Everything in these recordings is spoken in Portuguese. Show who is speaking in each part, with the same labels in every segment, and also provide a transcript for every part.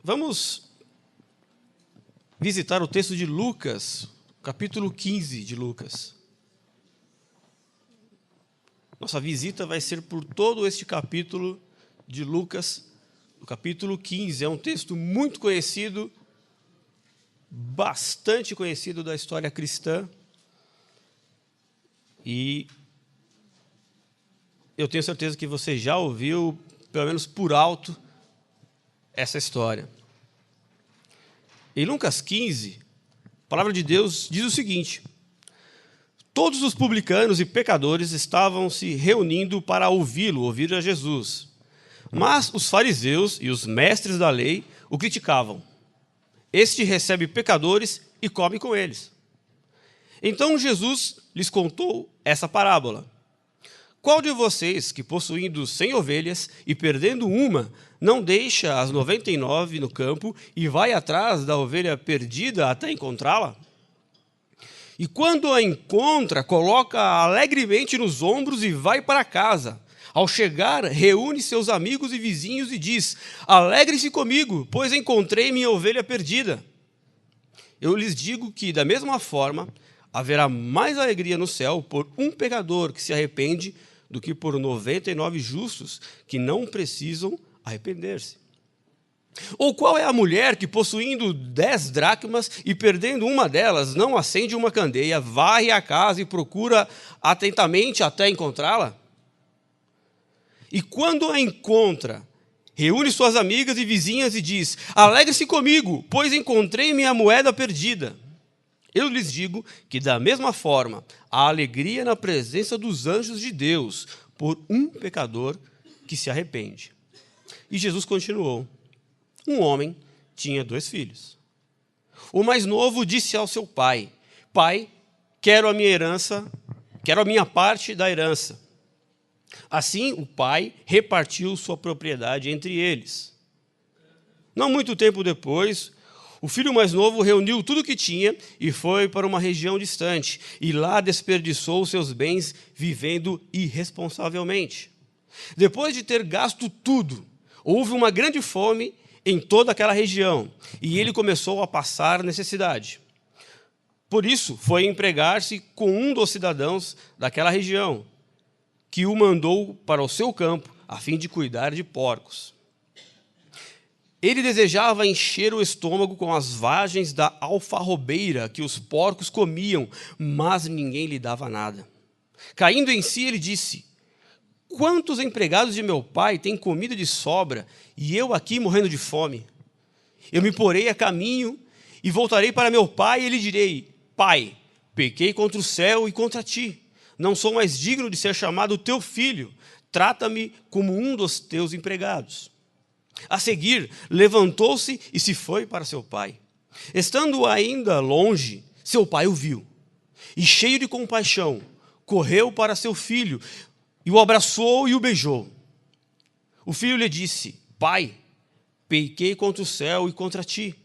Speaker 1: Vamos visitar o texto de Lucas, capítulo 15 de Lucas. Nossa visita vai ser por todo este capítulo de Lucas, o capítulo 15. É um texto muito conhecido, bastante conhecido da história cristã. E eu tenho certeza que você já ouviu, pelo menos por alto, essa história. Em Lucas 15, a palavra de Deus diz o seguinte: todos os publicanos e pecadores estavam se reunindo para ouvir a Jesus. Mas os fariseus e os mestres da lei o criticavam. Este recebe pecadores e come com eles. Então Jesus lhes contou essa parábola. Qual de vocês, que possuindo 100 ovelhas e perdendo uma, não deixa as 99 no campo e vai atrás da ovelha perdida até encontrá-la? E quando a encontra, coloca alegremente nos ombros e vai para casa. Ao chegar, reúne seus amigos e vizinhos e diz: alegre-se comigo, pois encontrei minha ovelha perdida. Eu lhes digo que, da mesma forma, haverá mais alegria no céu por um pecador que se arrepende do que por 99 justos que não precisam arrepender-se. Ou qual é a mulher que, possuindo 10 dracmas e perdendo uma delas, não acende uma candeia, varre a casa e procura atentamente até encontrá-la? E quando a encontra, reúne suas amigas e vizinhas e diz: alegre-se comigo, pois encontrei minha moeda perdida. Eu lhes digo que, da mesma forma, há alegria na presença dos anjos de Deus por um pecador que se arrepende. E Jesus continuou: um homem tinha 2 filhos. O mais novo disse ao seu pai: pai, quero a minha parte da herança. Assim, o pai repartiu sua propriedade entre eles. Não muito tempo depois, o filho mais novo reuniu tudo o que tinha e foi para uma região distante, e lá desperdiçou seus bens vivendo irresponsavelmente. Depois de ter gasto tudo, houve uma grande fome em toda aquela região, e ele começou a passar necessidade. Por isso, foi empregar-se com um dos cidadãos daquela região, que o mandou para o seu campo, a fim de cuidar de porcos. Ele desejava encher o estômago com as vagens da alfarrobeira que os porcos comiam, mas ninguém lhe dava nada. Caindo em si, ele disse: quantos empregados de meu pai têm comida de sobra, e eu aqui morrendo de fome? Eu me porei a caminho e voltarei para meu pai, e lhe direi: pai, pequei contra o céu e contra ti. Não sou mais digno de ser chamado teu filho. Trata-me como um dos teus empregados. A seguir, levantou-se e se foi para seu pai. Estando ainda longe, seu pai o viu. E, cheio de compaixão, correu para seu filho, e o abraçou e o beijou. O filho lhe disse: pai, pequei contra o céu e contra ti.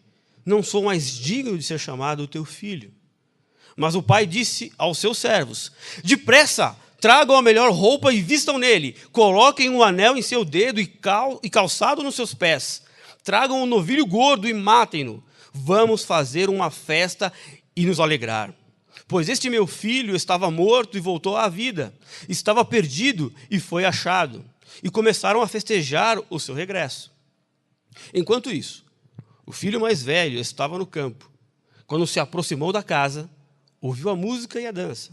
Speaker 1: Não sou mais digno de ser chamado teu filho. Mas o pai disse aos seus servos: depressa, tragam a melhor roupa e vistam nele. Coloquem um anel em seu dedo e calçado nos seus pés. Tragam um novilho gordo e matem-no. Vamos fazer uma festa e nos alegrar. Pois este meu filho estava morto e voltou à vida. Estava perdido e foi achado. E começaram a festejar o seu regresso. Enquanto isso, o filho mais velho estava no campo. Quando se aproximou da casa, ouviu a música e a dança.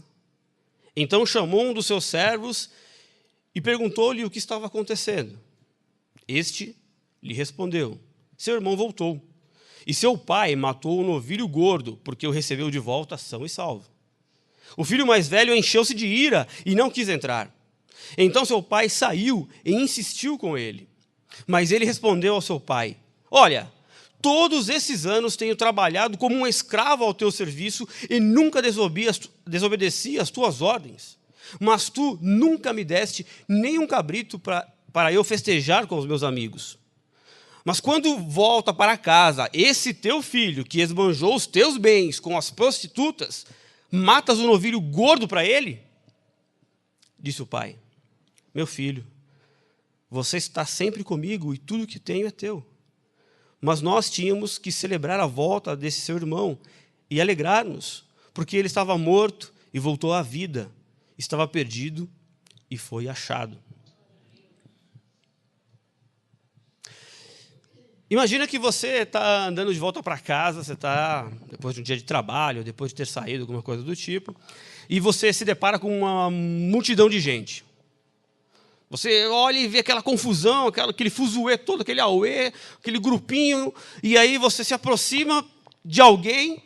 Speaker 1: Então chamou um dos seus servos e perguntou-lhe o que estava acontecendo. Este lhe respondeu: seu irmão voltou, e seu pai matou o novilho gordo, porque o recebeu de volta são e salvo. O filho mais velho encheu-se de ira e não quis entrar. Então seu pai saiu e insistiu com ele. Mas ele respondeu ao seu pai: olha, todos esses anos tenho trabalhado como um escravo ao teu serviço e nunca desobedeci às tuas ordens. Mas tu nunca me deste nem um cabrito para eu festejar com os meus amigos. Mas quando volta para casa esse teu filho que esbanjou os teus bens com as prostitutas, matas o novilho gordo para ele? Disse o pai: meu filho, você está sempre comigo e tudo que tenho é teu. mas nós tínhamos que celebrar a volta desse seu irmão e alegrar-nos, porque ele estava morto e voltou à vida, estava perdido e foi achado. Imagina que você está andando de volta para casa, você está, depois de um dia de trabalho, depois de ter saído, alguma coisa do tipo, e você se depara com uma multidão de gente. Você olha e vê aquela confusão, aquele fuzuê todo, aquele auê, aquele grupinho, e aí você se aproxima de alguém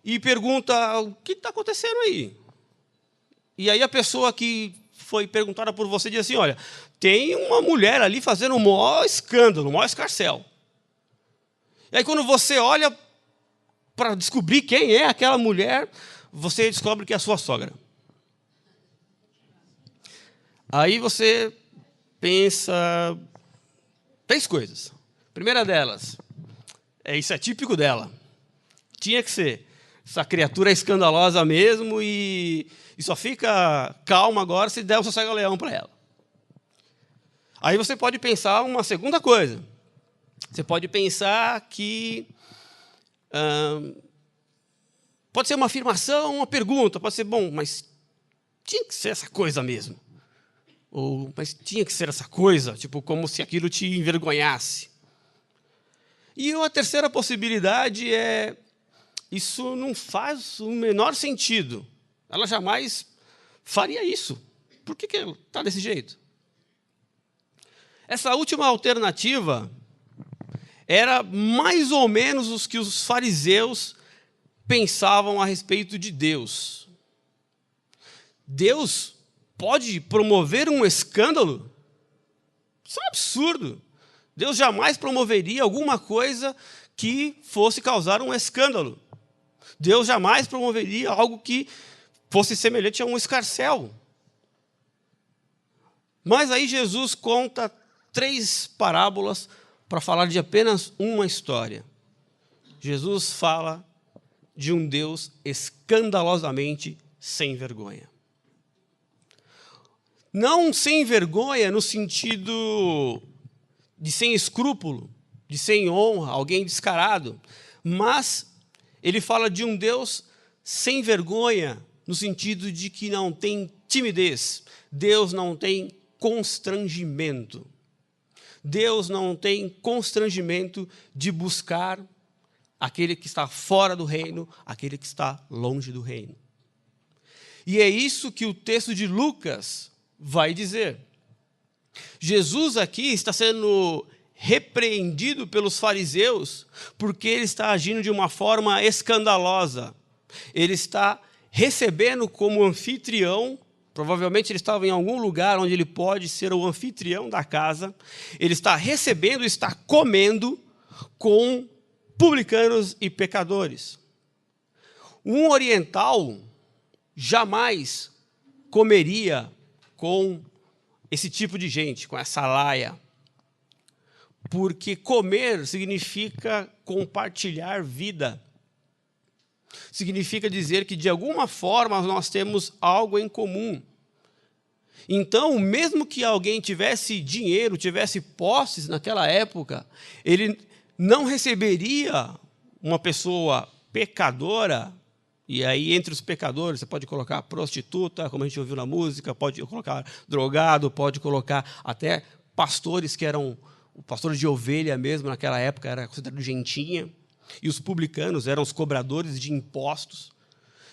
Speaker 1: e pergunta: o que está acontecendo aí? E aí a pessoa que foi perguntada por você diz assim: olha, tem uma mulher ali fazendo um maior escândalo, um maior escarcéu. E aí quando você olha para descobrir quem é aquela mulher, você descobre que é a sua sogra. Aí você pensa 3 coisas. Primeira delas, isso é típico dela. Tinha que ser. Essa criatura é escandalosa mesmo e só fica calma agora se der o sossega-leão para ela. Aí você pode pensar uma segunda coisa. Você pode pensar que pode ser uma afirmação, uma pergunta, pode ser, bom, mas tinha que ser essa coisa mesmo. Ou, mas tinha que ser essa coisa, tipo, como se aquilo te envergonhasse. E a terceira possibilidade é: isso não faz o menor sentido. Ela jamais faria isso. Por que está desse jeito? Essa última alternativa era mais ou menos o que os fariseus pensavam a respeito de Deus. Deus pode promover um escândalo? Isso é um absurdo. Deus jamais promoveria alguma coisa que fosse causar um escândalo. Deus jamais promoveria algo que fosse semelhante a um escarcéu. Mas aí Jesus conta 3 parábolas para falar de apenas uma história. Jesus fala de um Deus escandalosamente sem vergonha. Não sem vergonha no sentido de sem escrúpulo, de sem honra, alguém descarado, mas ele fala de um Deus sem vergonha no sentido de que não tem timidez. Deus não tem constrangimento. Deus não tem constrangimento de buscar aquele que está fora do reino, aquele que está longe do reino. E é isso que o texto de Lucas vai dizer. Jesus aqui está sendo repreendido pelos fariseus porque ele está agindo de uma forma escandalosa. Ele está recebendo como anfitrião, provavelmente ele estava em algum lugar onde ele pode ser o anfitrião da casa. Ele está recebendo, está comendo com publicanos e pecadores. Um oriental jamais comeria com esse tipo de gente, com essa laia. Porque comer significa compartilhar vida. Significa dizer que, de alguma forma, nós temos algo em comum. Então, mesmo que alguém tivesse dinheiro, tivesse posses naquela época, ele não receberia uma pessoa pecadora. E aí, entre os pecadores, você pode colocar prostituta, como a gente ouviu na música, pode colocar drogado, pode colocar até pastores que eram pastores de ovelha mesmo, naquela época era considerado gentinha, e os publicanos eram os cobradores de impostos.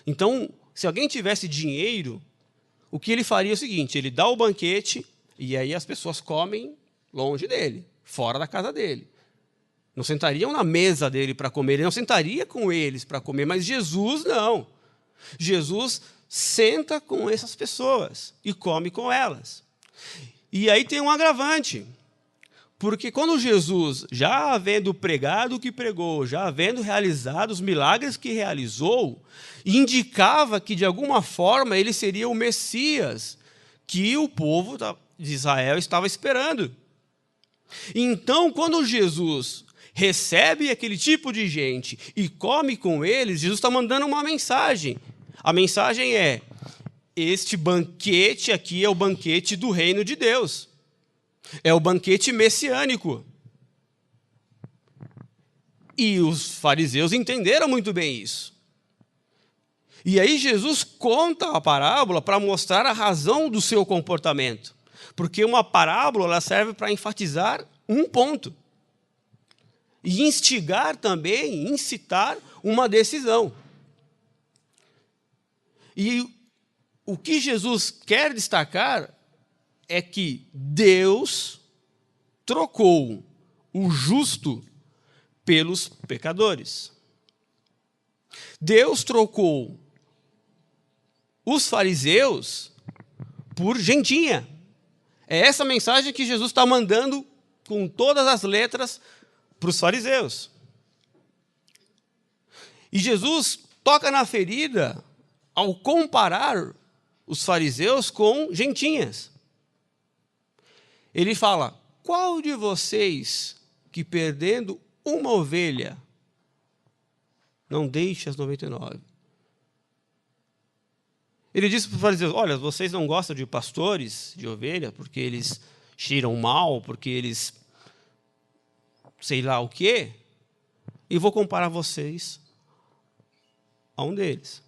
Speaker 1: Então, se alguém tivesse dinheiro, o que ele faria é o seguinte: ele dá o banquete, e aí as pessoas comem longe dele, fora da casa dele. Não sentariam na mesa dele para comer, ele não sentaria com eles para comer, mas Jesus não. Jesus senta com essas pessoas e come com elas. E aí tem um agravante, porque quando Jesus, já havendo pregado o que pregou, já havendo realizado os milagres que realizou, indicava que, de alguma forma, ele seria o Messias que o povo de Israel estava esperando. Então, quando Jesus recebe aquele tipo de gente e come com eles, Jesus está mandando uma mensagem. A mensagem é: este banquete aqui é o banquete do reino de Deus. É o banquete messiânico. E os fariseus entenderam muito bem isso. E aí Jesus conta a parábola para mostrar a razão do seu comportamento. Porque uma parábola ela serve para enfatizar um ponto. E instigar também, incitar uma decisão. E o que Jesus quer destacar é que Deus trocou o justo pelos pecadores. Deus trocou os fariseus por gentinha. É essa mensagem que Jesus está mandando com todas as letras para os fariseus. E Jesus toca na ferida ao comparar os fariseus com gentinhas. Ele fala: qual de vocês que perdendo uma ovelha não deixa as 99? Ele disse para os fariseus: olha, vocês não gostam de pastores de ovelha porque eles cheiram mal, porque eles sei lá o quê, e vou comparar vocês a um deles.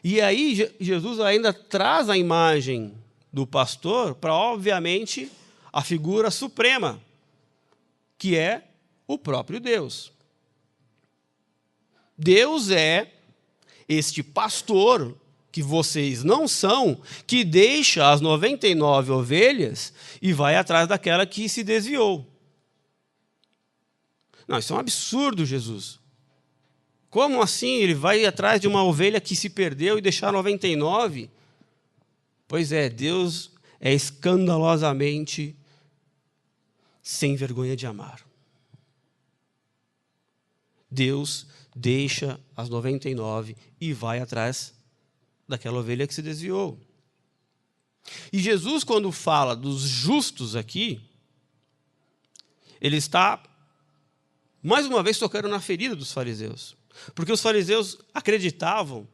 Speaker 1: E aí Jesus ainda traz a imagem do pastor para, obviamente, a figura suprema, que é o próprio Deus. Deus é este pastor que vocês não são, que deixa as 99 ovelhas e vai atrás daquela que se desviou. Não, isso é um absurdo, Jesus. Como assim ele vai atrás de uma ovelha que se perdeu e deixar 99? Pois é, Deus é escandalosamente sem vergonha de amar. Deus deixa as 99 e vai atrás daquela ovelha que se desviou. E Jesus, quando fala dos justos aqui, ele está, mais uma vez, tocando na ferida dos fariseus. Porque os fariseus acreditavam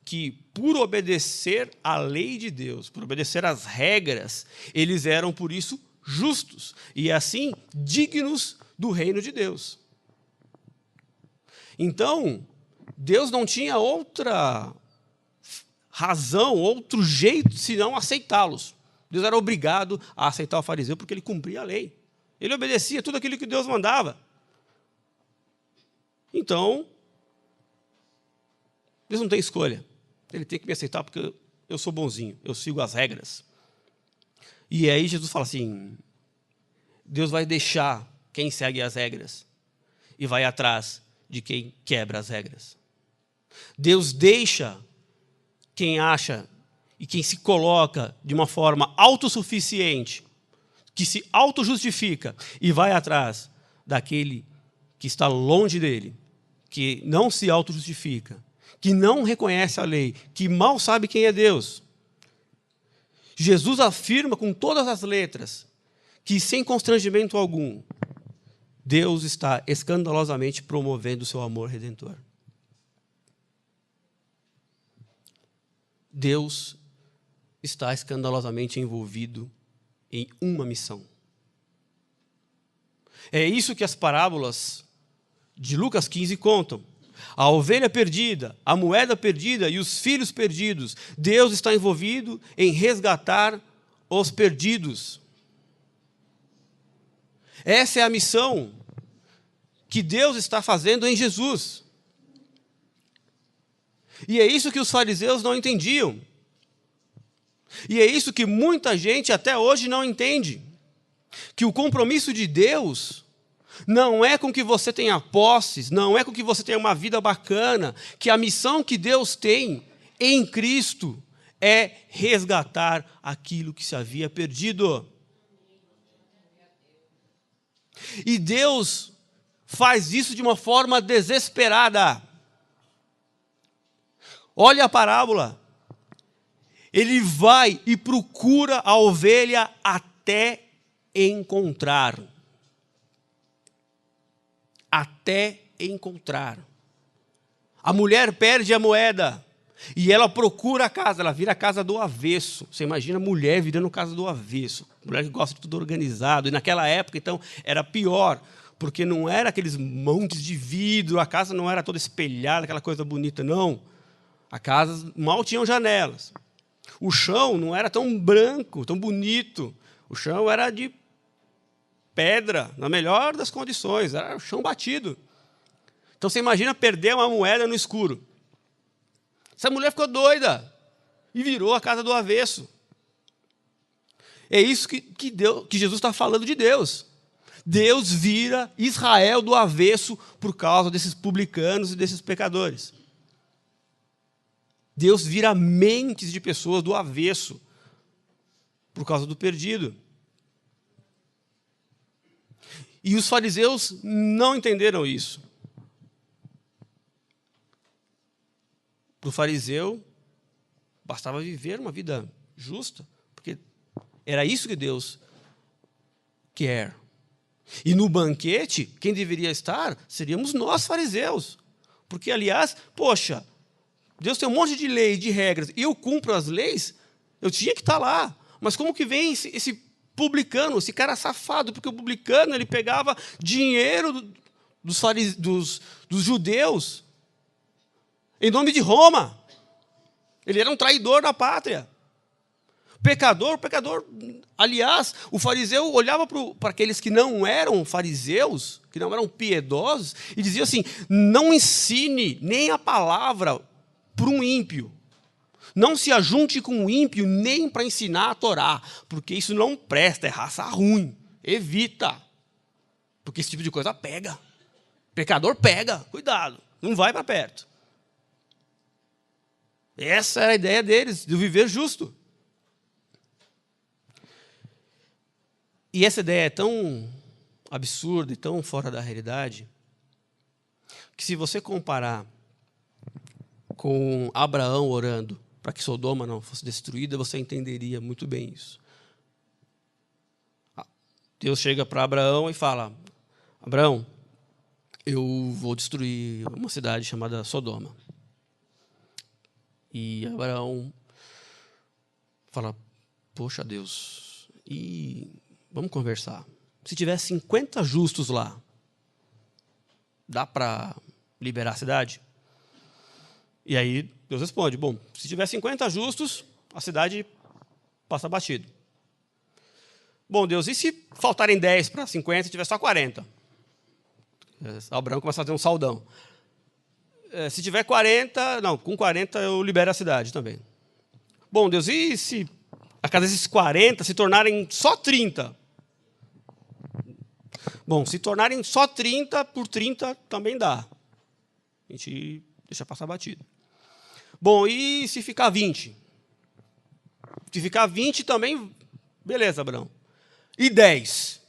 Speaker 1: que, por obedecer à lei de Deus, por obedecer às regras, eles eram, por isso, justos e, assim, dignos do reino de Deus. Então, Deus não tinha outra razão, outro jeito, senão aceitá-los. Deus era obrigado a aceitar o fariseu porque ele cumpria a lei. Ele obedecia tudo aquilo que Deus mandava. Então, Deus não tem escolha. Ele tem que me aceitar porque eu sou bonzinho, eu sigo as regras. E aí Jesus fala assim, Deus vai deixar quem segue as regras e vai atrás de quem quebra as regras. Deus deixa quem acha e quem se coloca de uma forma autossuficiente, que se autojustifica e vai atrás daquele que está longe dele, que não se autojustifica, que não reconhece a lei, que mal sabe quem é Deus. Jesus afirma com todas as letras que, sem constrangimento algum, Deus está escandalosamente promovendo o seu amor redentor. Deus está escandalosamente envolvido em uma missão. É isso que as parábolas de Lucas 15 contam. A ovelha perdida, a moeda perdida e os filhos perdidos. Deus está envolvido em resgatar os perdidos. Essa é a missão que Deus está fazendo em Jesus. E é isso que os fariseus não entendiam. E é isso que muita gente até hoje não entende. Que o compromisso de Deus não é com que você tenha posses, não é com que você tenha uma vida bacana, que a missão que Deus tem em Cristo é resgatar aquilo que se havia perdido. E Deus faz isso de uma forma desesperada. Olha a parábola. Ele vai e procura a ovelha até encontrar. Até encontrar. A mulher perde a moeda e ela procura a casa, ela vira a casa do avesso. Você imagina a mulher virando casa do avesso. Mulher que gosta de tudo organizado. E naquela época, então, era pior, porque não era aqueles montes de vidro, a casa não era toda espelhada, aquela coisa bonita, não. A casa mal tinha janelas. O chão não era tão branco, tão bonito. O chão era de pedra, na melhor das condições, era o chão batido. Então, você imagina perder uma moeda no escuro. Essa mulher ficou doida e virou a casa do avesso. É isso que Jesus está falando de Deus. Deus vira Israel do avesso por causa desses publicanos e desses pecadores. Deus vira mentes de pessoas do avesso por causa do perdido. E os fariseus não entenderam isso. Para o fariseu, bastava viver uma vida justa, porque era isso que Deus quer. E no banquete, quem deveria estar seríamos nós, fariseus. Porque, aliás, poxa, Deus tem um monte de leis, de regras, e eu cumpro as leis, eu tinha que estar lá. Mas como que vem esse publicano, esse cara safado? Porque o publicano ele pegava dinheiro dos judeus em nome de Roma. Ele era um traidor da pátria. Pecador, aliás, o fariseu olhava para aqueles que não eram fariseus, que não eram piedosos, e dizia assim: não ensine nem a palavra para um ímpio. Não se ajunte com um ímpio nem para ensinar a Torá, porque isso não presta, é raça ruim. Evita. Porque esse tipo de coisa pega. Pecador pega, cuidado, não vai para perto. Essa era a ideia deles, de viver justo. E essa ideia é tão absurda e tão fora da realidade, que se você comparar com Abraão orando para que Sodoma não fosse destruída, você entenderia muito bem isso. Deus chega para Abraão e fala: Abraão, eu vou destruir uma cidade chamada Sodoma. E Abraão fala: poxa, Deus, e vamos conversar. Se tiver 50 justos lá, dá para liberar a cidade? E aí Deus responde: bom, se tiver 50 justos, a cidade passa batido. Bom, Deus, e se faltarem 10 para 50 e tiver só 40? Abraão começa a fazer um saldão. Se tiver 40, não, com 40 eu libero a cidade também. Bom, Deus, e se a cada desses 40 se tornarem só 30? Bom, se tornarem só 30 por 30 também dá. A gente deixa passar batido. Bom, e se ficar 20? Se ficar 20 também, beleza, Abraão. E 10?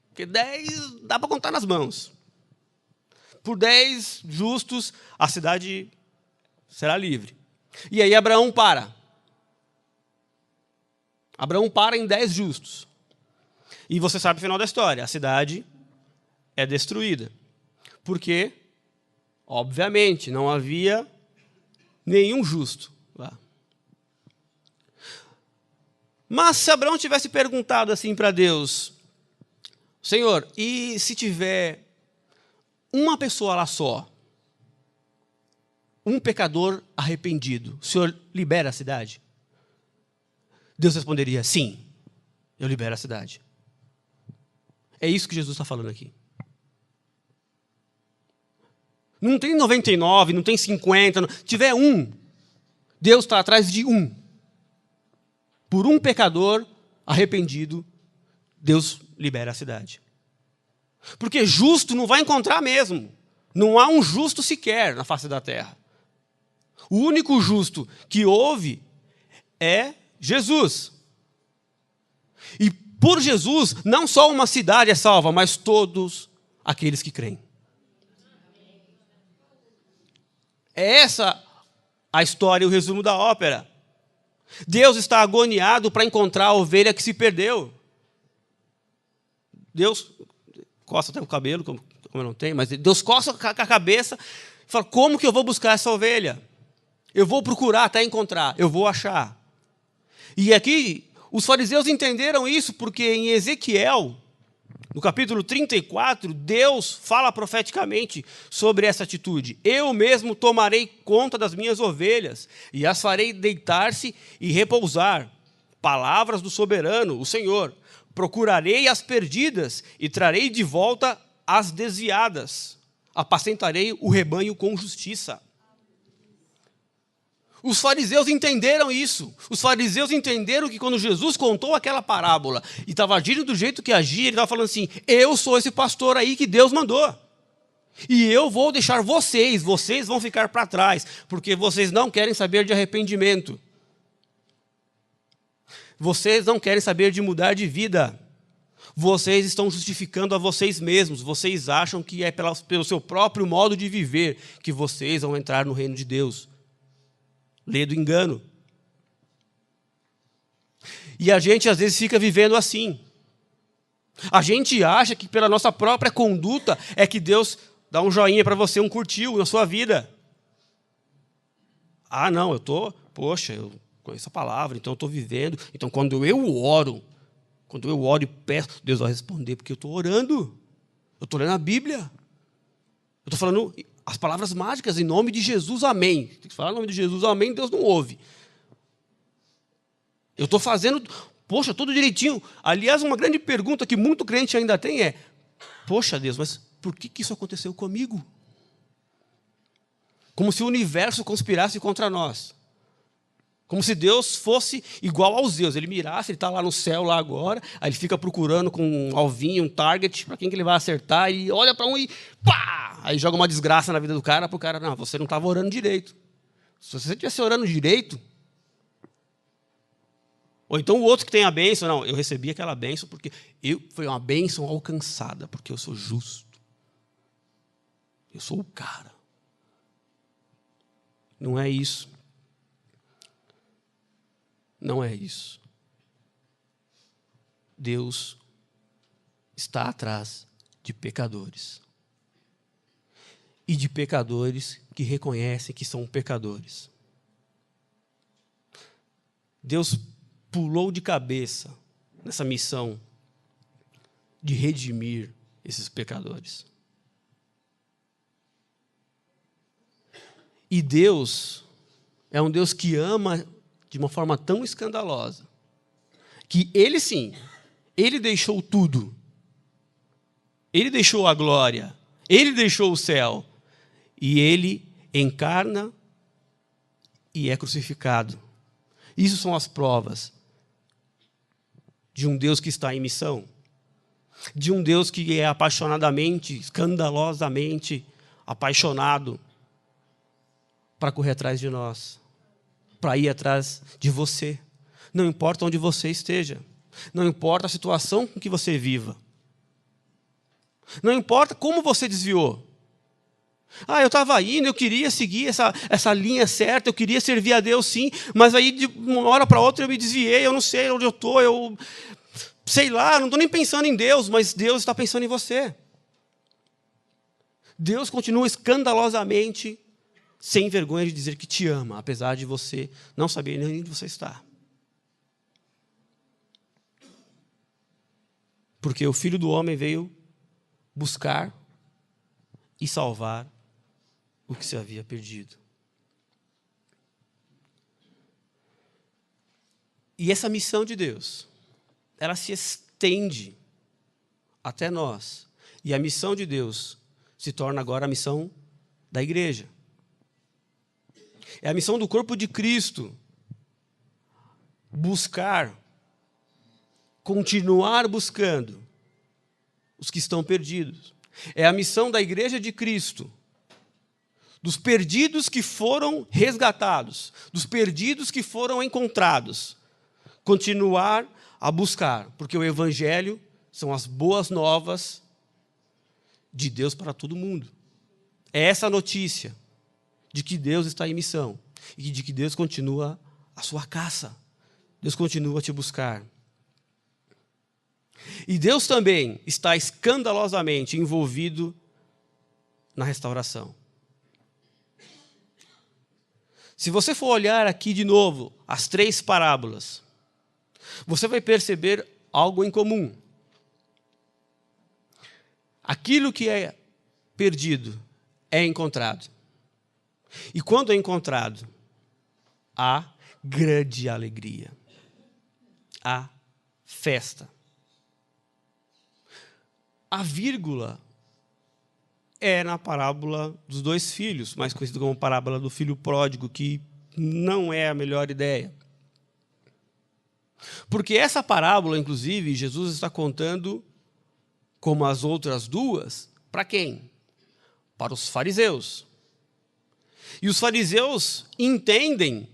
Speaker 1: Porque 10 dá para contar nas mãos. Por 10 justos, a cidade será livre. E aí Abraão para. Abraão para em 10 justos. E você sabe o final da história. A cidade é destruída. Porque, obviamente, não havia nenhum justo lá. Mas se Abraão tivesse perguntado assim para Deus: Senhor, e se tiver uma pessoa lá só, um pecador arrependido, o Senhor libera a cidade? Deus responderia: sim, eu libero a cidade. É isso que Jesus está falando aqui. Não tem 99, não tem 50, não. Tiver um, Deus está atrás de um. Por um pecador arrependido, Deus libera a cidade. Porque justo não vai encontrar mesmo. Não há um justo sequer na face da terra. O único justo que houve é Jesus. E por Jesus, não só uma cidade é salva, mas todos aqueles que creem. É essa a história e o resumo da ópera. Deus está agoniado para encontrar a ovelha que se perdeu. Deus coça até o cabelo, como eu não tenho, mas Deus coça a cabeça e fala: como que eu vou buscar essa ovelha? Eu vou procurar até encontrar, eu vou achar. E aqui, os fariseus entenderam isso, porque em Ezequiel, No capítulo 34, Deus fala profeticamente sobre essa atitude. Eu mesmo tomarei conta das minhas ovelhas e as farei deitar-se e repousar. Palavras do soberano, o Senhor. Procurarei as perdidas e trarei de volta as desviadas. Apacentarei o rebanho com justiça. Os fariseus entenderam isso. Os fariseus entenderam que quando Jesus contou aquela parábola e estava agindo do jeito que agia, ele estava falando assim, eu sou esse pastor aí que Deus mandou. E eu vou deixar vocês vão ficar para trás, porque vocês não querem saber de arrependimento. Vocês não querem saber de mudar de vida. Vocês estão justificando a vocês mesmos. Vocês acham que é pelo seu próprio modo de viver que vocês vão entrar no reino de Deus. Lê do engano. E a gente às vezes fica vivendo assim. A gente acha que pela nossa própria conduta é que Deus dá um joinha para você, um curtiu na sua vida. Ah, não, eu conheço a palavra, então eu estou vivendo. Então quando eu oro e peço, Deus vai responder, porque eu estou orando. Eu estou lendo a Bíblia. Eu estou falando as palavras mágicas, em nome de Jesus, amém. Tem que falar em nome de Jesus, amém, Deus não ouve. Eu estou fazendo, tudo direitinho. Aliás, uma grande pergunta que muito crente ainda tem é, poxa Deus, mas por que isso aconteceu comigo? Como se o universo conspirasse contra nós. Como se Deus fosse igual aos deuses. Ele mirasse, ele está lá no céu lá agora, aí ele fica procurando com um alvinho, um target, para quem que ele vai acertar, e olha para um e pá! Aí joga uma desgraça na vida do cara, para o cara, não, você não estava orando direito. Se você estivesse orando direito, ou então o outro que tem a bênção, não, eu recebi aquela bênção porque foi uma bênção alcançada, porque eu sou justo. Eu sou o cara. Não é isso. Não é isso. Deus está atrás de pecadores. E de pecadores que reconhecem que são pecadores. Deus pulou de cabeça nessa missão de redimir esses pecadores. E Deus é um Deus que ama de uma forma tão escandalosa, que ele sim, ele deixou tudo. Ele deixou a glória, ele deixou o céu, e ele encarna e é crucificado. Isso são as provas de um Deus que está em missão, de um Deus que é apaixonadamente, escandalosamente apaixonado para correr atrás de nós, para ir atrás de você. Não importa onde você esteja. Não importa a situação com que você viva. Não importa como você desviou. Eu estava indo, eu queria seguir essa linha certa, eu queria servir a Deus sim, mas aí de uma hora para outra eu me desviei, eu não sei onde eu estou, eu sei lá, não estou nem pensando em Deus, mas Deus está pensando em você. Deus continua escandalosamente sem vergonha de dizer que te ama, apesar de você não saber nem onde você está. Porque o Filho do Homem veio buscar e salvar o que se havia perdido. E essa missão de Deus, ela se estende até nós. E a missão de Deus se torna agora a missão da igreja. É a missão do corpo de Cristo. Buscar, continuar buscando os que estão perdidos. É a missão da igreja de Cristo. Dos perdidos que foram resgatados. Dos perdidos que foram encontrados. Continuar a buscar. Porque o Evangelho são as boas novas de Deus para todo mundo. É essa notícia de que Deus está em missão e de que Deus continua a sua caça. Deus continua a te buscar. E Deus também está escandalosamente envolvido na restauração. Se você for olhar aqui de novo as 3 parábolas, você vai perceber algo em comum. Aquilo que é perdido é encontrado. E quando é encontrado, há grande alegria. Há festa. A vírgula é na parábola dos 2 filhos, mais conhecida como parábola do filho pródigo, que não é a melhor ideia. Porque essa parábola, inclusive, Jesus está contando, como as outras 2, para quem? Para os fariseus. E os fariseus entendem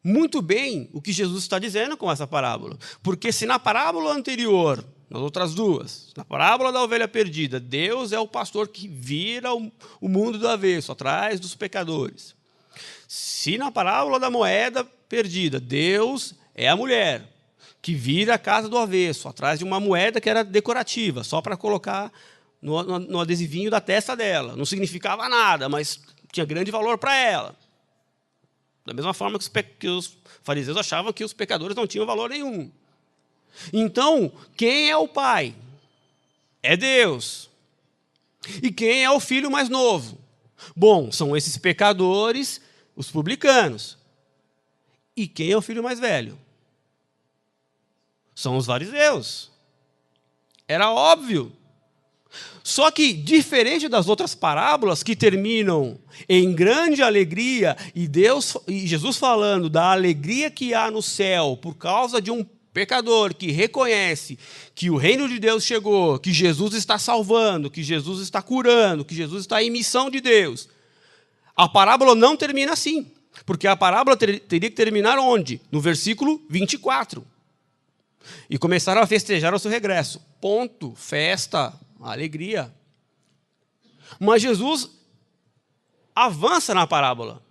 Speaker 1: muito bem o que Jesus está dizendo com essa parábola. Porque se na parábola anterior, nas outras 2, na parábola da ovelha perdida, Deus é o pastor que vira o mundo do avesso, atrás dos pecadores. Se na parábola da moeda perdida, Deus é a mulher que vira a casa do avesso, atrás de uma moeda que era decorativa, só para colocar no adesivinho da testa dela. Não significava nada, mas tinha grande valor para ela. Da mesma forma que os fariseus achavam que os pecadores não tinham valor nenhum. Então, quem é o pai? É Deus. E quem é o filho mais novo? Bom, são esses pecadores, os publicanos. E quem é o filho mais velho? São os fariseus. Era óbvio. Só que, diferente das outras parábolas que terminam em grande alegria, e Jesus falando da alegria que há no céu por causa de um pecador que reconhece que o reino de Deus chegou, que Jesus está salvando, que Jesus está curando, que Jesus está em missão de Deus. A parábola não termina assim, porque a parábola teria que terminar onde? No versículo 24. E começaram a festejar o seu regresso. Ponto, festa, alegria. Mas Jesus avança na parábola.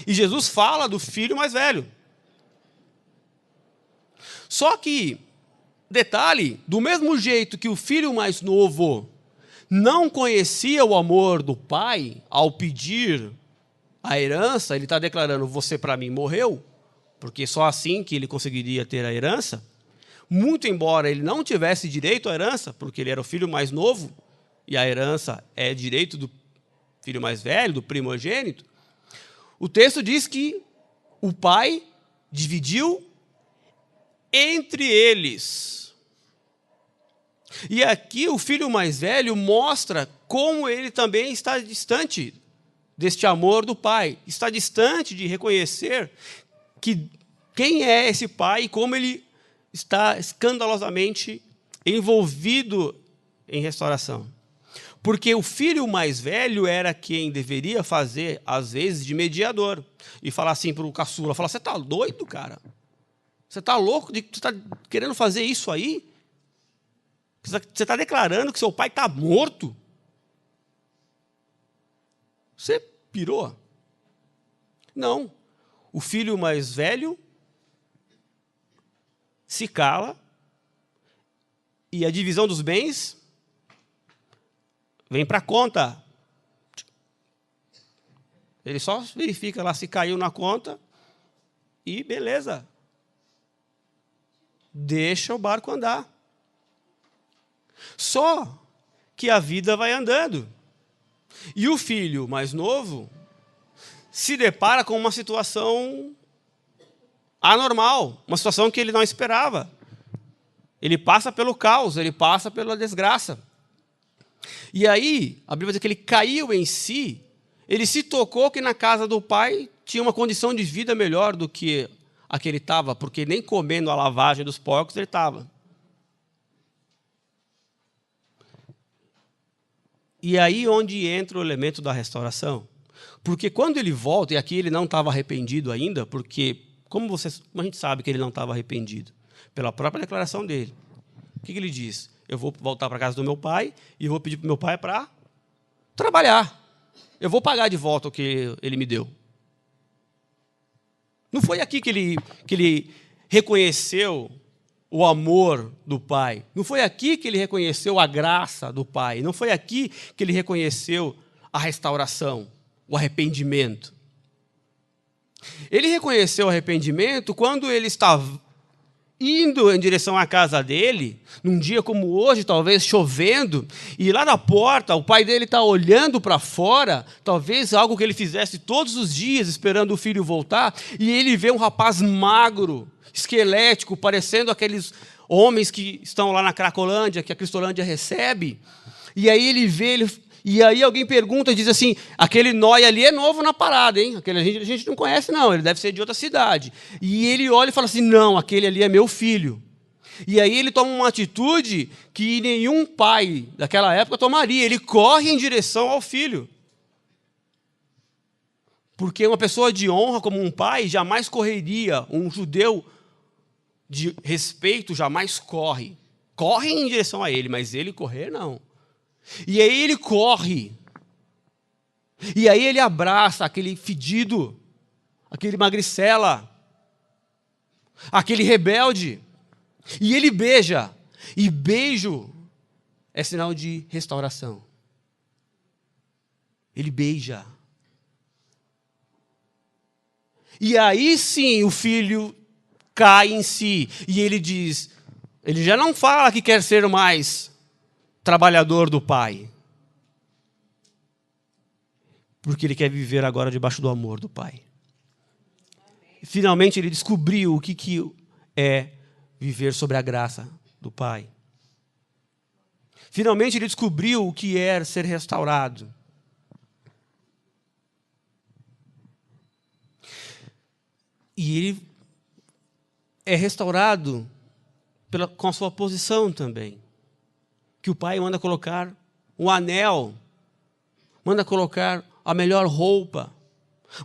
Speaker 1: E Jesus fala do filho mais velho. Só que, detalhe, do mesmo jeito que o filho mais novo não conhecia o amor do pai ao pedir a herança, ele está declarando, você para mim morreu, porque só assim que ele conseguiria ter a herança. Muito embora ele não tivesse direito à herança, porque ele era o filho mais novo, e a herança é direito do filho mais velho, do primogênito, o texto diz que o pai dividiu entre eles. E aqui o filho mais velho mostra como ele também está distante deste amor do pai, está distante de reconhecer que quem é esse pai e como ele está escandalosamente envolvido em restauração. Porque o filho mais velho era quem deveria fazer, às vezes, de mediador. E falar assim para o caçula, falar, você está doido, cara? Você está louco? Você está querendo fazer isso aí? Você está declarando que seu pai está morto? Você pirou? Não. O filho mais velho se cala e a divisão dos bens vem para a conta. Ele só verifica lá se caiu na conta e beleza. Deixa o barco andar. Só que a vida vai andando. E o filho mais novo se depara com uma situação anormal, uma situação que ele não esperava. Ele passa pelo caos, ele passa pela desgraça. E aí, a Bíblia diz que ele caiu em si, ele se tocou que na casa do pai tinha uma condição de vida melhor do que a que ele estava, porque nem comendo a lavagem dos porcos ele estava. E aí onde entra o elemento da restauração. Porque quando ele volta, e aqui ele não estava arrependido ainda, porque, como a gente sabe que ele não estava arrependido? Pela própria declaração dele. O que ele diz? Eu vou voltar para a casa do meu pai e vou pedir para o meu pai para trabalhar. Eu vou pagar de volta o que ele me deu. Não foi aqui que ele reconheceu o amor do pai. Não foi aqui que ele reconheceu a graça do pai. Não foi aqui que ele reconheceu a restauração, o arrependimento. Ele reconheceu o arrependimento quando ele estava indo em direção à casa dele, num dia como hoje, talvez chovendo, e lá na porta o pai dele está olhando para fora, talvez algo que ele fizesse todos os dias, esperando o filho voltar, e ele vê um rapaz magro, esquelético, parecendo aqueles homens que estão lá na Cracolândia, que a Cristolândia recebe, e aí ele vê, e aí alguém pergunta e diz assim, aquele nóia ali é novo na parada, hein? Aquele a gente não conhece, não, ele deve ser de outra cidade. E ele olha e fala assim, não, aquele ali é meu filho. E aí ele toma uma atitude que nenhum pai daquela época tomaria, ele corre em direção ao filho. Porque uma pessoa de honra como um pai jamais correria, um judeu de respeito jamais corre. Corre em direção a ele, mas ele correr não. E aí ele corre. E aí ele abraça aquele fedido, aquele magricela, aquele rebelde. E ele beija. E beijo é sinal de restauração. Ele beija. E aí sim o filho cai em si. E ele diz, ele já não fala que quer ser mais trabalhador do pai. Porque ele quer viver agora debaixo do amor do pai. Finalmente ele descobriu o que é viver sobre a graça do pai. Finalmente ele descobriu o que é ser restaurado. E ele é restaurado com a sua posição também. Que o pai manda colocar um anel, manda colocar a melhor roupa,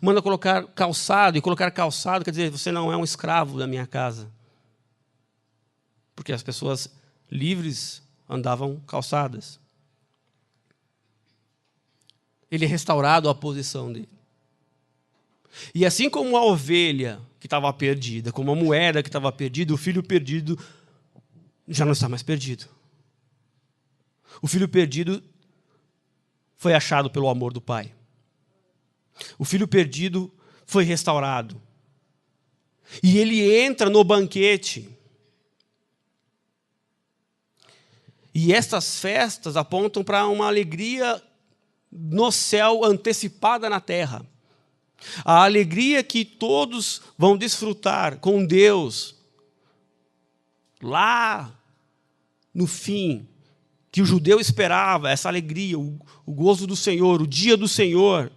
Speaker 1: manda colocar calçado, e colocar calçado quer dizer, você não é um escravo da minha casa. Porque as pessoas livres andavam calçadas. Ele é restaurado à posição dele. E assim como a ovelha que estava perdida, como a moeda que estava perdida, o filho perdido já não está mais perdido. O filho perdido foi achado pelo amor do pai. O filho perdido foi restaurado. E ele entra no banquete. E estas festas apontam para uma alegria no céu antecipada na terra. A alegria que todos vão desfrutar com Deus lá no fim, que o judeu esperava, essa alegria, o gozo do Senhor, o dia do Senhor.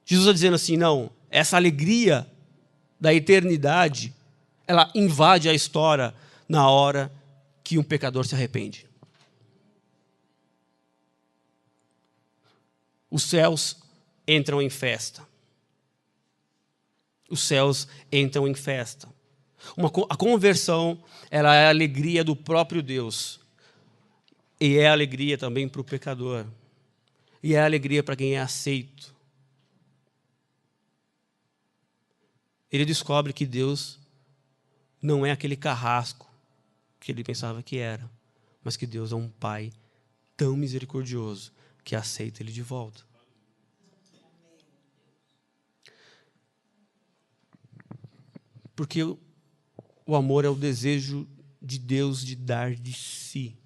Speaker 1: Jesus está dizendo assim, não, essa alegria da eternidade, ela invade a história na hora que um pecador se arrepende. Os céus entram em festa. Os céus entram em festa. A conversão, ela é a alegria do próprio Deus. E é a alegria também para o pecador. E é a alegria para quem é aceito. Ele descobre que Deus não é aquele carrasco que ele pensava que era, mas que Deus é um pai tão misericordioso que aceita ele de volta. Porque o amor é o desejo de Deus de dar de si,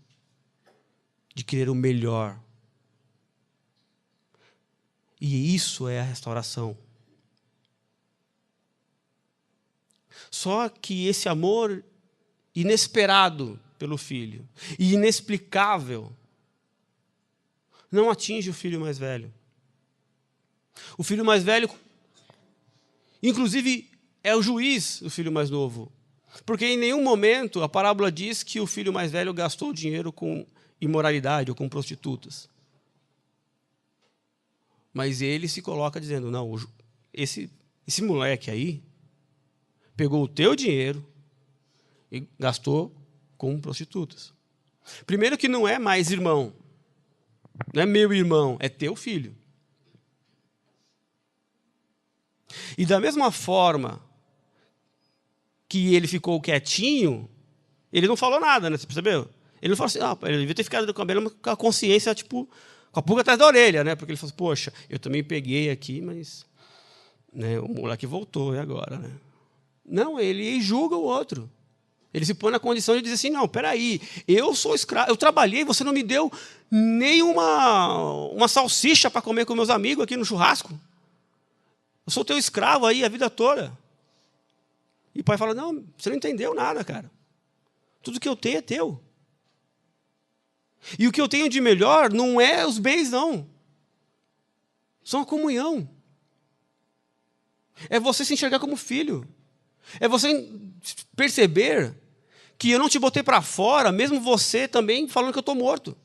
Speaker 1: de querer o melhor. E isso é a restauração. Só que esse amor inesperado pelo filho e inexplicável não atinge o filho mais velho. O filho mais velho, inclusive, é o juiz do filho mais novo. Porque em nenhum momento a parábola diz que o filho mais velho gastou dinheiro com imoralidade ou com prostitutas. Mas ele se coloca dizendo, não, esse moleque aí pegou o teu dinheiro e gastou com prostitutas. Primeiro que não é mais irmão. Não é meu irmão, é teu filho. E da mesma forma que ele ficou quietinho, ele não falou nada, né? Você percebeu? Ele não falou assim, ele devia ter ficado com a consciência, tipo, com a pulga atrás da orelha, né? Porque ele falou assim, poxa, eu também peguei aqui, mas né, o moleque voltou, e agora, né? Não, ele julga o outro. Ele se põe na condição de dizer assim, não, peraí, eu sou escravo, eu trabalhei, você não me deu nem uma salsicha para comer com meus amigos aqui no churrasco. Eu sou teu escravo aí a vida toda. E o pai fala, não, você não entendeu nada, cara. Tudo que eu tenho é teu. E o que eu tenho de melhor não é os bens, não. São a comunhão. É você se enxergar como filho. É você perceber que eu não te botei para fora, mesmo você também falando que eu estou morto.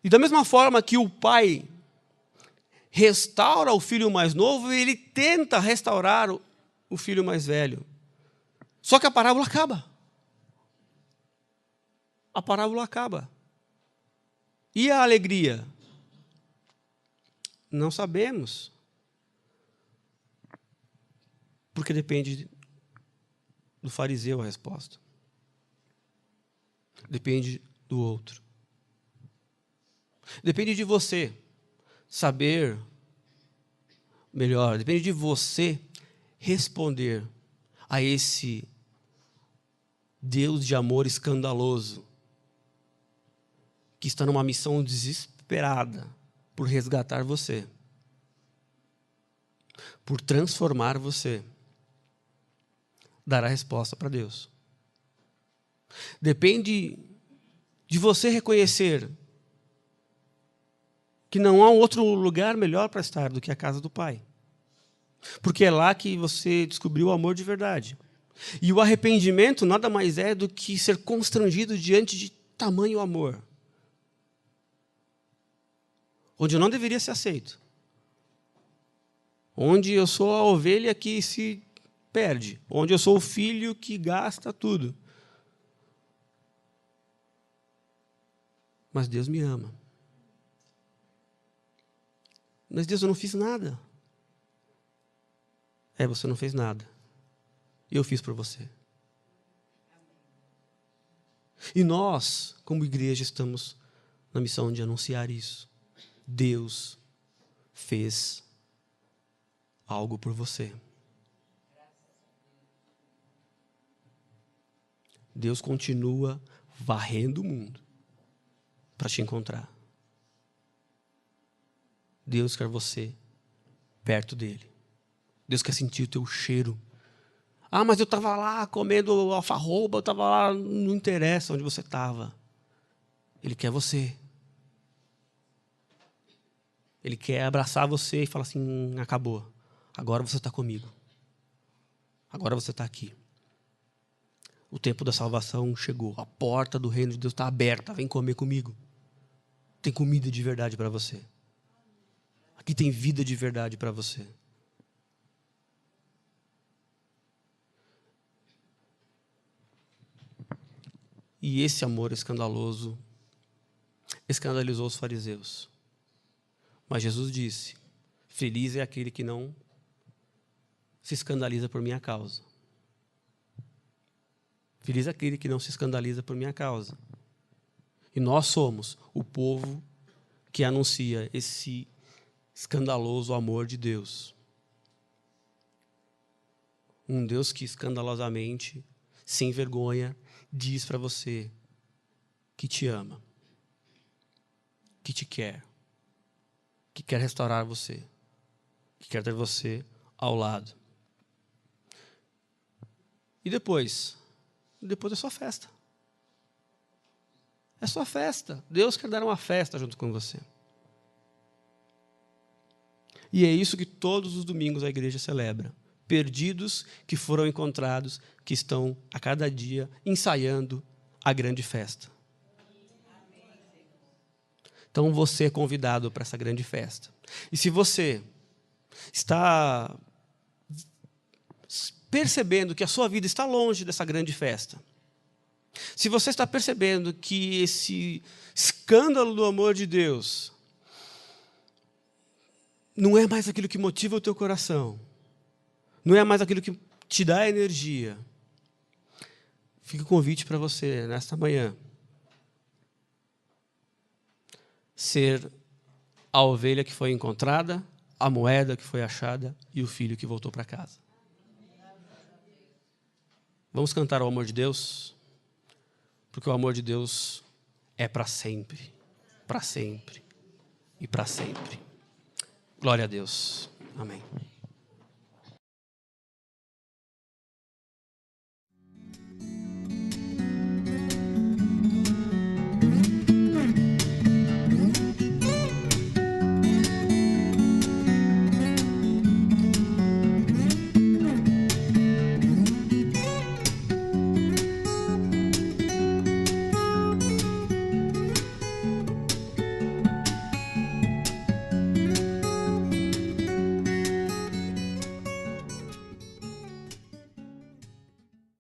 Speaker 1: E da mesma forma que o pai restaura o filho mais novo, ele tenta restaurar o filho mais velho. Só que a parábola acaba. A parábola acaba. E a alegria? Não sabemos. Porque depende do fariseu a resposta. Depende do outro. Depende de você saber melhor. Depende de você responder a esse Deus de amor escandaloso que está numa missão desesperada por resgatar você, por transformar você. Dar a resposta para Deus. Depende de você reconhecer que não há outro lugar melhor para estar do que a casa do Pai. Porque é lá que você descobriu o amor de verdade. E o arrependimento nada mais é do que ser constrangido diante de tamanho amor. Onde eu não deveria ser aceito. Onde eu sou a ovelha que se perde. Onde eu sou o filho que gasta tudo. Mas Deus me ama. Mas Deus, eu não fiz nada. Você não fez nada. Eu fiz por você. E nós, como igreja, estamos na missão de anunciar isso. Deus fez algo por você. Deus continua varrendo o mundo para te encontrar. Deus quer você perto dele. Deus quer sentir o teu cheiro. Ah, mas eu estava lá comendo alfarroba, eu estava lá, não interessa onde você estava. Ele quer você. Ele quer abraçar você e falar assim, acabou. Agora você está comigo. Agora você está aqui. O tempo da salvação chegou. A porta do reino de Deus está aberta. Vem comer comigo. Tem comida de verdade para você. Aqui tem vida de verdade para você. E esse amor escandaloso escandalizou os fariseus. Mas Jesus disse, feliz é aquele que não se escandaliza por minha causa. Feliz é aquele que não se escandaliza por minha causa. E nós somos o povo que anuncia esse escandaloso amor de Deus. Um Deus que escandalosamente, sem vergonha, diz para você que te ama, que te quer, que quer restaurar você, que quer ter você ao lado. E depois é sua festa. É sua festa. Deus quer dar uma festa junto com você. E é isso que todos os domingos a igreja celebra. Perdidos que foram encontrados, que estão a cada dia ensaiando a grande festa. Então você é convidado para essa grande festa. E se você está percebendo que a sua vida está longe dessa grande festa, se você está percebendo que esse escândalo do amor de Deus não é mais aquilo que motiva o teu coração, não é mais aquilo que te dá energia, fica o convite para você, nesta manhã, ser a ovelha que foi encontrada, a moeda que foi achada e o filho que voltou para casa. Vamos cantar o amor de Deus? Porque o amor de Deus é para sempre e para sempre. Glória a Deus. Amém.